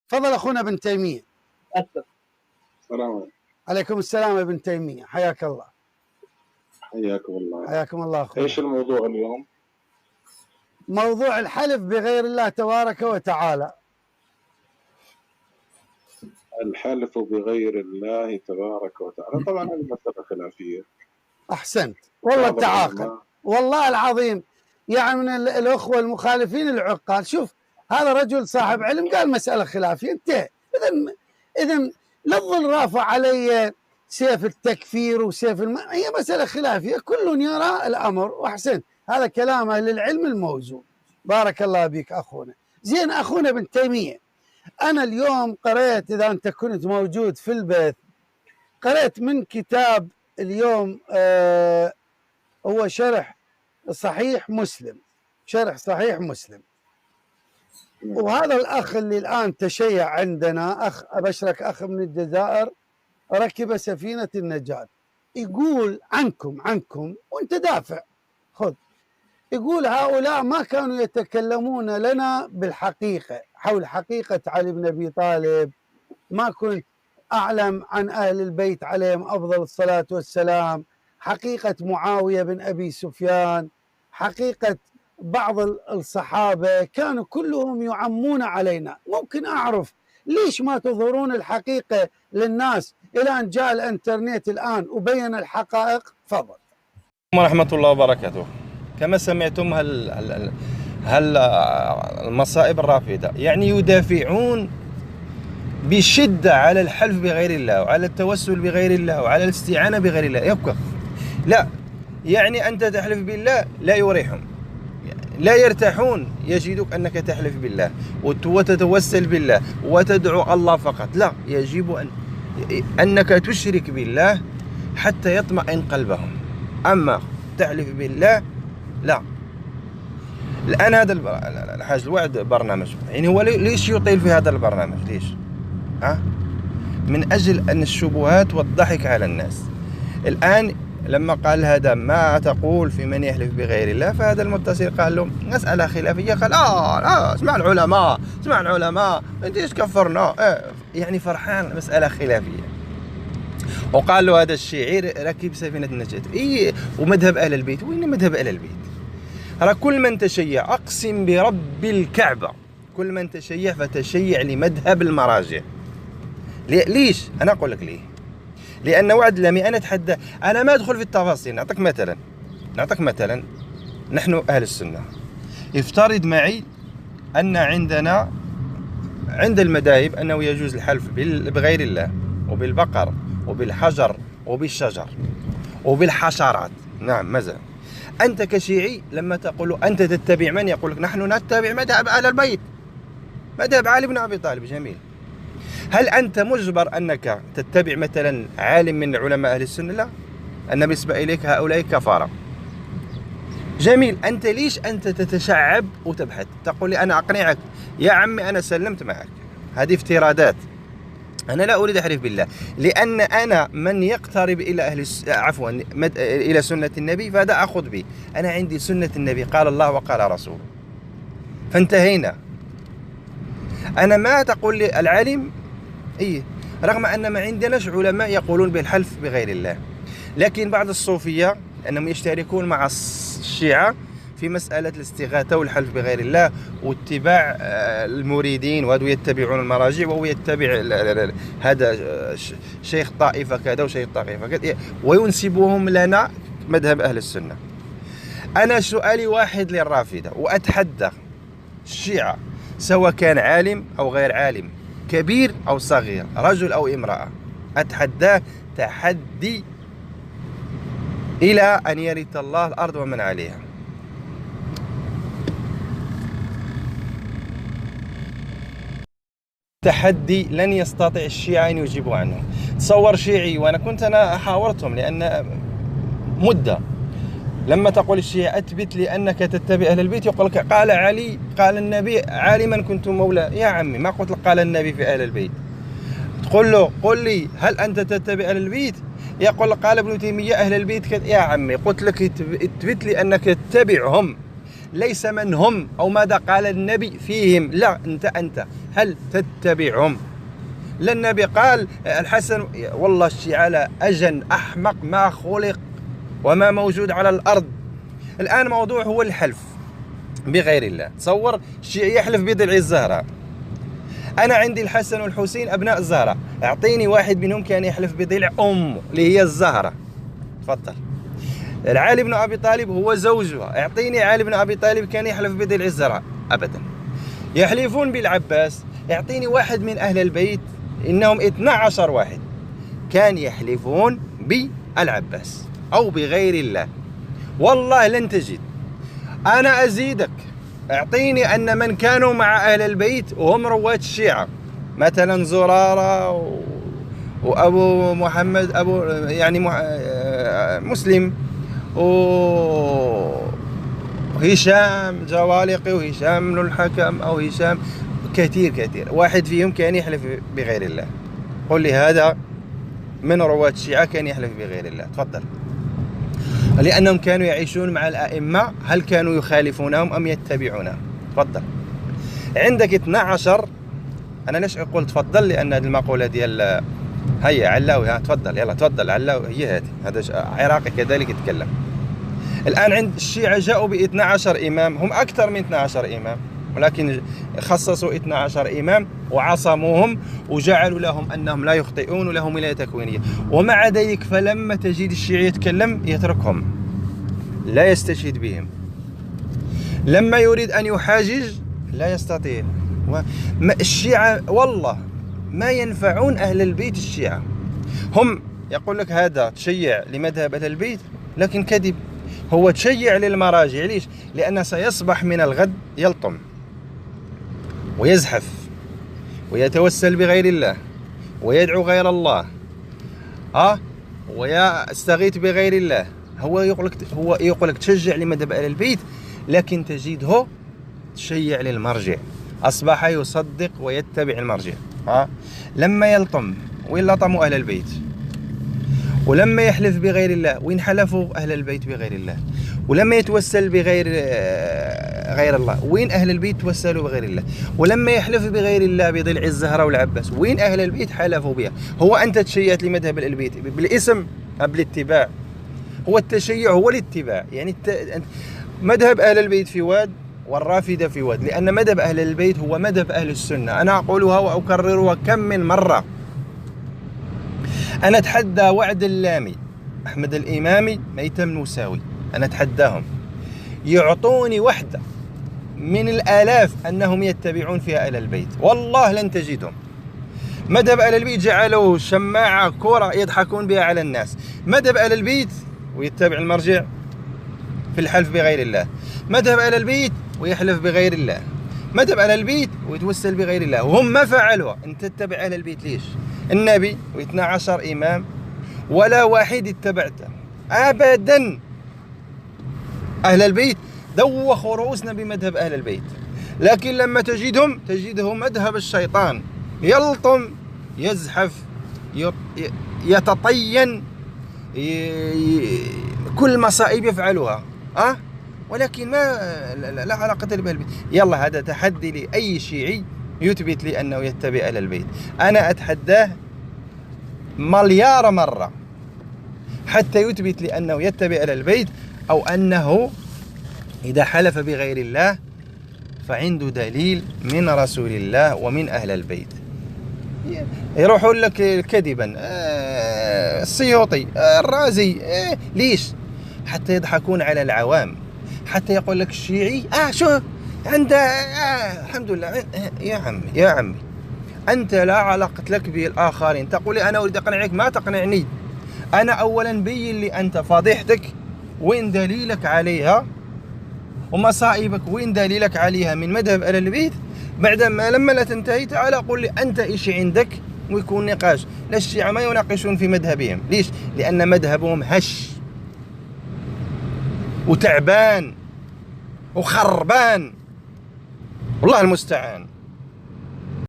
تفضل أخونا ابن تيمية. السلام عليكم. عليكم السلام ابن تيمية، حياك الله. حياكم الله. حياكم الله أخونا. ايش الموضوع اليوم؟ موضوع الحلف بغير الله تبارك وتعالى. الحلف بغير الله تبارك وتعالى، طبعا هذه مسألة خلافية. أحسنت والله أنت عاقل والله العظيم، يعني من الأخوة المخالفين العقال. شوف هذا رجل صاحب علم قال مسألة خلافية، انتهى. إذا لا الظل رافع علي سيف التكفير وسيف هي مسألة خلافية، كل يرى الأمر. وأحسنت، هذا كلام أهل العلم الموزون. بارك الله بك أخونا. زين أخونا ابن تيمية، أنا اليوم قرأت، إذا أنت كنت موجود في البيت، قرأت من كتاب اليوم هو شرح صحيح مسلم، شرح صحيح مسلم. وهذا الأخ اللي الآن تشيع عندنا، أخ أبشرك، أخ من الجزائر، ركب سفينة النجاة، يقول عنكم وانت دافع، خذ، يقول هؤلاء ما كانوا يتكلمون لنا بالحقيقة حول حقيقة علي بن أبي طالب، ما كنت أعلم عن أهل البيت عليهم أفضل الصلاة والسلام، حقيقة معاوية بن أبي سفيان، حقيقة بعض الصحابة، كانوا كلهم يعمون علينا. ممكن أعرف ليش ما تظهرون الحقيقة للناس إلى أن جاء الإنترنت الآن وبين الحقائق؟ فضل. ورحمة الله وبركاته. كما سمعتم المصائب الرافضة يعني يدافعون بشدة على الحلف بغير الله وعلى التوسل بغير الله وعلى الاستعانة بغير الله. يبقى لا، يعني أنت تحلف بالله لا يريحهم، لا يرتاحون، يجدك أنك تحلف بالله وتتوسل بالله وتدعو الله فقط. لا، يجب أنك تشرك بالله حتى يطمئن قلبهم. أما تحلف بالله لا. الآن هذا الحاج الوعد برنامج، يعني هو ليش يطيل في هذا البرنامج؟ ليش؟ من أجل أن الشبهات والضحك على الناس. الآن لما قال هذا ما تقول في من يحلف بغير الله، فهذا المتصل قال له مسألة خلافية، قال اسمع العلماء انت ايش كفرنا؟ يعني فرحان مسألة خلافية. وقال له هذا الشيعي ركب سفينة النجاة. ومذهب أهل البيت، وين مذهب أهل البيت؟ ترى كل من تشيع، أقسم برب الكعبة، كل من تشيع فتشيع لمذهب المراجع. ليش؟ أنا أقول لك ليه. لأن وعد لمي أنا أتحدى، أنا ما أدخل في التفاصيل. نعطيك مثلا نحن أهل السنة، افترض معي أن عندنا عند المذاهب أنه يجوز الحلف بغير الله وبالبقر وبالحجر وبالشجر وبالحشرات. نعم مثلا أنت كشيعي لما تقول أنت تتبع من؟ يقول لك نحن نتبع مذهب أهل البيت، مذهب علي بن أبي طالب. جميل. هل أنت مجبر أنك تتبع مثلا عالم من علماء أهل السنة؟ لا، أن بالنسبة إليك هؤلاء كفارة. جميل. أنت ليش أنت تتشعب وتبحث؟ تقول لي أنا أقنعك يا عمي أنا سلمت معك. هذه افتراضات. أنا لا أريد أحلف بالله، لأن أنا من يقترب إلى إلى سنة النبي فهذا أخذ به. أنا عندي سنة النبي، قال الله وقال رسوله، فانتهينا. أنا ما تقول لي العلم رغم أن ما عندناش علماء يقولون بالحلف بغير الله، لكن بعض الصوفية أنهم يشتركون مع الشيعة في مسألة الاستغاثة والحلف بغير الله واتباع المريدين، وهذو يتبعون المراجع وهو يتبع هذا شيخ طائفة كذا وشيخ طائفة كذا، وينسبوهم لنا مذهب أهل السنة. أنا سؤالي واحد للرافضة، وأتحدى الشيعة سواء كان عالم أو غير عالم، كبير أو صغير، رجل أو امرأة، أتحداه تحدي إلى أن يرث الله الأرض ومن عليها. تحدي لن يستطيع الشيعة أن يجيبوا عنه. تصور شيعي، وأنا كنت حاورتهم، لأن مدة لما تقول الشيعة أثبت لي أنك تتبع أهل البيت، يقول لك قال علي قال النبي عالما كنت مولى. يا عمي ما قلت لك قال النبي في أهل البيت. تقول له قل لي هل أنت تتبع أهل البيت؟ يقول لك قال ابن تيمية أهل البيت كذا. يا عمي قلت لك اثبت لي أنك تتبعهم، ليس من هم أو ماذا قال النبي فيهم. لا، أنت هل تتبعهم؟ لأن النبي قال الحسن، والله الشيعة لا أجن أحمق ما خلق وما موجود على الأرض. الآن موضوع هو الحلف بغير الله. تصور الشيعي يحلف بضلع الزهراء. أنا عندي الحسن والحسين أبناء الزهراء، أعطيني واحد منهم كان يحلف بضلع أمه اللي هي الزهراء، تفضل. علي بن أبي طالب هو زوجها، أعطيني علي بن أبي طالب كان يحلف بضلع الزهراء، أبدا. يحلفون بالعباس، أعطيني واحد من أهل البيت، إنهم 12 واحد كان يحلفون بالعباس أو بغير الله، والله لن تجد. أنا أزيدك، أعطيني أن من كانوا مع أهل البيت وهم رواه الشيعة، مثلا زرارة وأبو محمد أبو يعني مسلم وهشام جوالقي وهشام بن الحكم أو هشام، كثير واحد فيهم كان يحلف بغير الله. قل لي هذا من رواة الشيعة كان يحلف بغير الله، تفضل. لأنهم كانوا يعيشون مع الأئمة، هل كانوا يخالفونهم أم يتبعونهم؟ تفضل. عندك 12. أنا ليش أقول تفضل؟ لأن هذه المقولة ديال هيا علاوي، ها تفضل، يلا تفضل علاوي، هي هذه، هذا عراقي كذلك يتكلم. الآن عند الشيعة جاءوا ب 12 إمام، هم أكثر من 12 إمام، ولكن خصصوا 12 إمام وعصموهم وجعلوا لهم أنهم لا يخطئون ولهم ولاية تكوينية. ومع ذلك فلما تجد الشيعي يتكلم يتركهم، لا يستشهد بهم. لما يريد أن يحاجج لا يستطيع. الشيعة والله ما ينفعون أهل البيت. الشيعة هم يقول لك هذا تشيع لمذهب أهل البيت، لكن كذب. هو تشيع للمراجع. ليش؟ لأنه سيصبح من الغد يلطم ويزحف ويتوسل بغير الله ويدعو غير الله، ويستغيث بغير الله. هو يقول لك تشجع لمذهب أهل البيت، لكن تجده تشيع للمرجع. أصبح يصدق ويتبع المرجع. لما يلطم، وين لطموا أهل البيت؟ ولما يحلف بغير الله، وين حلفوا أهل البيت بغير الله؟ ولما يتوسل بغير غير الله، وين أهل البيت توسلوا بغير الله؟ ولما يحلف بغير الله بضلع الزهراء والعباس، وين أهل البيت حلفوا بها؟ هو أنت تشيعت لمذهب البيت بالاسم أم بالاتباع؟ هو التشيع هو الاتباع. يعني مذهب أهل البيت في واد والرافدة في واد، لأن مذهب أهل البيت هو مذهب أهل السنة. أنا أقولها وأكررها كم من مرة. أنا أتحدى وعد اللامي، أحمد الإمامي، ميتم الموساوي، أنا أتحداهم يعطوني وحدة من الآلاف أنهم يتبعون فيها أهل البيت، والله لن تجدهم. مذهب أهل البيت جعلوا شماعة كرة يضحكون بها على الناس. مذهب أهل البيت ويتبع المرجع في الحلف بغير الله، مذهب أهل البيت ويحلف بغير الله، مذهب أهل البيت ويتوسل بغير الله. وهم ما فعلوها. أنت تتبع أهل البيت ليش؟ النبي و12 إمام ولا واحد اتبعته أبدا. أهل البيت دوخوا رؤوسنا بمذهب أهل البيت، لكن لما تجده مذهب الشيطان، يلطم، يزحف، يتطين، كل مصائب يفعلها، ولكن ما لا علاقة بأهل البيت. يلا هذا تحدي لأي شيعي يثبت لي أنه يتبع أهل البيت. أنا أتحداه مليار مرة حتى يثبت لي أنه يتبع أهل البيت، أو أنه إذا حلف بغير الله فعنده دليل من رسول الله ومن أهل البيت. يروحون لك كذبا السيوطي الرازي، ليش؟ حتى يضحكون على العوام، حتى يقول لك الشيعي شو عنده الحمد لله. يا عمي أنت لا علاقة لك بالآخرين. تقول لي أنا أريد أقنعك، ما تقنعني. أنا أولا بين لي أنت فضيحتك وين دليلك عليها، ومصائبك وين دليلك عليها من مذهب أهل البيت. بعدما لما لا تنتهي تعال قول لي أنت إيش عندك، ويكون نقاش. لا، الشيعة ما يناقشون في مذهبهم. ليش؟ لأن مذهبهم هش وتعبان وخربان، والله المستعان.